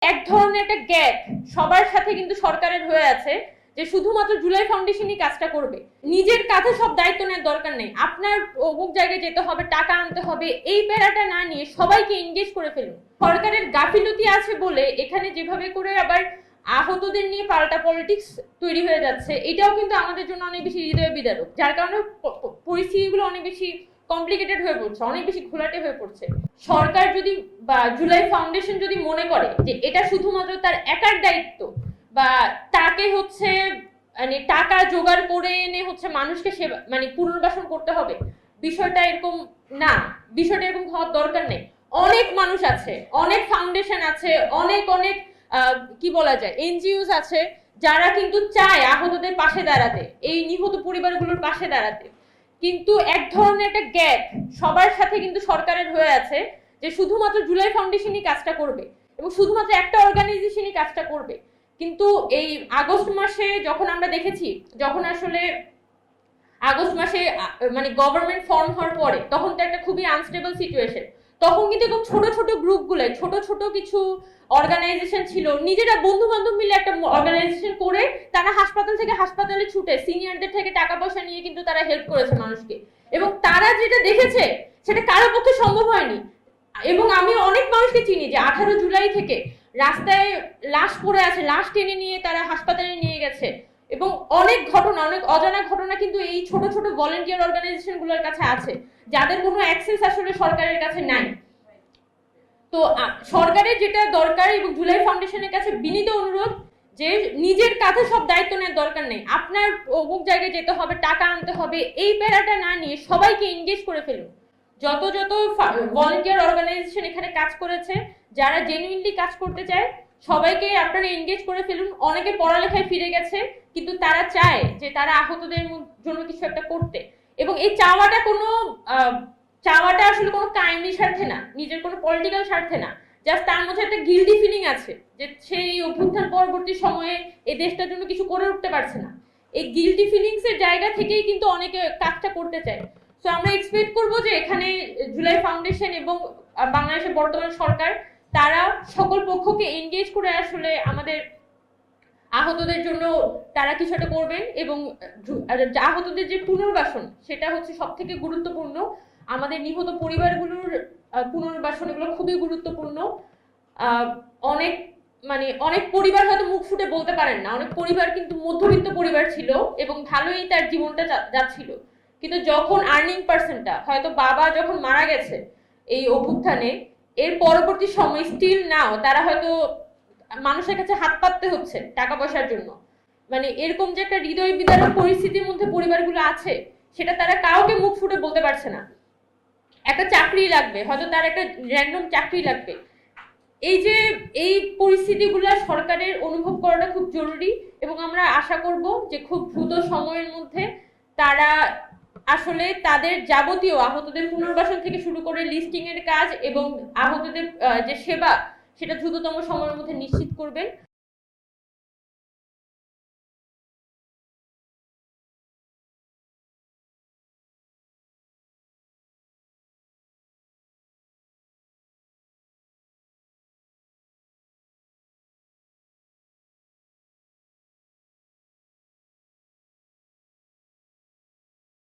এক ধরনের একটা গ্যাপ সবার সাথে কিন্তু সরকারের হয়ে আছে যে শুধুমাত্র জুলাই ফাউন্ডেশনই কাজটা করবে। নিজের কাছে সব দায়িত্ব নেওয়ার দরকার নেই, আপনার অমুক জায়গায় যেতে হবে, টাকা আনতে হবে, এই প্যারাটা না নিয়ে সবাইকে এনগেজ করে ফেলুন। সরকারের গাফিলতি আছে বলে এখানে যেভাবে করে আবার আহতদের নিয়ে পাল্টা পলিটিক্স তৈরি হয়ে যাচ্ছে, এটাও কিন্তু আমাদের জন্য অনেক বেশি হৃদয় বিদারক, যার কারণে পরিস্থিতিগুলো অনেক বেশি কমপ্লিকেটেড হয়ে পড়ছে, অনেক বেশি ঘোলাটে হয়ে পড়ছে। সরকার যদি বা জুলাই ফাউন্ডেশন যদি মনে করে যে এটা শুধুমাত্র তার একার দায়িত্ব বা তাকে হচ্ছে মানে টাকা জোগাড় করে এনে হচ্ছে মানুষকে সেবা মানে পুনর্বাসন করতে হবে, বিষয়টা এরকম না, বিষয়টা এরকম হওয়ার দরকার নেই। অনেক মানুষ আছে, অনেক ফাউন্ডেশন আছে, অনেক অনেক কি বলা যায় এনজিওস আছে যারা কিন্তু চায় আহতদের পাশে দাঁড়াতে, এই নিহত পরিবারগুলোর পাশে দাঁড়াতে। কিন্তু এক ধরনের একটা গ্যাপ সবার সাথে কিন্তু সরকারের হয়ে আছে যে শুধুমাত্র জুলাই ফাউন্ডেশনই কাজটা করবে এবং শুধুমাত্র একটা অর্গানাইজেশনই কাজটা করবে। কিন্তু এই আগস্ট মাসে যখন আমরা দেখেছি, যখন আসলে আগস্ট মাসে মানে গভর্নমেন্ট ফর্ম হওয়ার পরে, তখন তো একটা খুবই আনস্টেবল সিচুয়েশন। তখন কিন্তু এরকম ছোট ছোট গ্রুপগুলো, ছোট ছোট কিছু অর্গানাইজেশন ছিল, নিজেরা বন্ধু বান্ধব মিলে একটা অর্গানাইজেশন করে তারা হাসপাতাল থেকে হাসপাতালে ছুটে সিনিয়রদের থেকে টাকা পয়সা নিয়ে কিন্তু তারা হেল্প করেছে মানুষকে, এবং তারা যেটা দেখেছে সেটা কারো পক্ষে সম্ভব হয়নি। এবং আমি অনেক মানুষকে চিনি যে 18 জুলাই থেকে রাস্তায় লাশ পড়ে আছে, লাশ টেনে নিয়ে তারা হাসপাতালে নিয়ে গেছে, এবং অনেক ঘটনা, অনেক অজানা ঘটনা কিন্তু এই ছোট ছোট ভলেন্টিয়ার অর্গানাইজেশন গুলোর কাছে আছে, যাদের কোনো অ্যাক্সেস আসলে সরকারের কাছে নাই। তো সরকারের যেটা দরকার এবং জুলাই ফাউন্ডেশনের কাছে বিনীত অনুরোধ যে নিজের কাছে সব দায়িত্ব নেওয়ার দরকার নেই, আপনার অমুক জায়গায় যেতে হবে, টাকা আনতে হবে, এই প্যারাটা না নিয়ে সবাইকে এনগেজ করে ফেলুন। যত যত ভলেন্টিয়ার অর্গানাইজেশন এখানে কাজ করেছে, যারা জেনুইনলি কাজ করতে চায়, সবাইকে আপনারা এনগেজ করে ফেলুন। অনেকে পড়ালেখায় ফিরে গেছে, কিন্তু তারা চায় যে তারা আহতদের জন্য কিছু একটা করতে, এবং এই চাওয়াটা কোনো চাওয়াটা আসলে কোনো কায়েমি স্বার্থে না, নিজের কোনো পলিটিক্যাল স্বার্থে না, জাস্ট তার মধ্যে একটা গিল্টি ফিলিং আছে যে সেই অভ্যুত্থান পরবর্তী সময়ে এই দেশটার জন্য কিছু করে উঠতে পারছে না। এই গিল্টি ফিলিংস এর জায়গা থেকেই কিন্তু অনেকে কাজটা করতে চায়। সো আমরা এক্সপেক্ট করবো যে এখানে জুলাই ফাউন্ডেশন এবং বাংলাদেশের বর্তমান সরকার তারা সকল পক্ষকে এনগেজ করে আসলে আমাদের আহতদের জন্য তারা কিছু একটা করবেন, এবং আহতদের যে পুনর্বাসন সেটা হচ্ছে সব থেকে গুরুত্বপূর্ণ। আমাদের নিহত পরিবারগুলোর পুনর্বাসন এগুলো খুবই গুরুত্বপূর্ণ। অনেক মানে অনেক পরিবার হয়তো মুখ ফুটে বলতে পারেন না, অনেক পরিবার কিন্তু মধ্যবিত্ত পরিবার ছিল এবং ভালোই তার জীবনটা যাচ্ছিল, কিন্তু যখন আর্নিং পার্সনটা হয়তো বাবা যখন মারা গেছে এই অভ্যুত্থানে, এর পরবর্তী সময় স্টিল নাও তারা হয়তো মানুষের কাছে হাত পাততে হচ্ছে টাকা পয়সার জন্য। মানে এরকম যে একটা হৃদয় বিদারক পরিস্থিতির মধ্যে পরিবারগুলো আছে, সেটা তারা কাউকে মুখ ফুটে বলতে পারছে না। একটা চাকরি লাগবে, হয়তো তার একটা র্যান্ডম চাকরি লাগবে। এই যে এই পরিস্থিতিগুলো সরকারের অনুভব করাটা খুব জরুরি, এবং আমরা আশা করব যে খুব দ্রুত সময়ের মধ্যে তারা আসলে তাদের যাবতীয় আহতদের পুনর্বাসন থেকে শুরু করে লিস্টিং এর কাজ এবং আহতদের যে সেবা সেটা দ্রুততম সময়ের মধ্যে নিশ্চিত করবেন।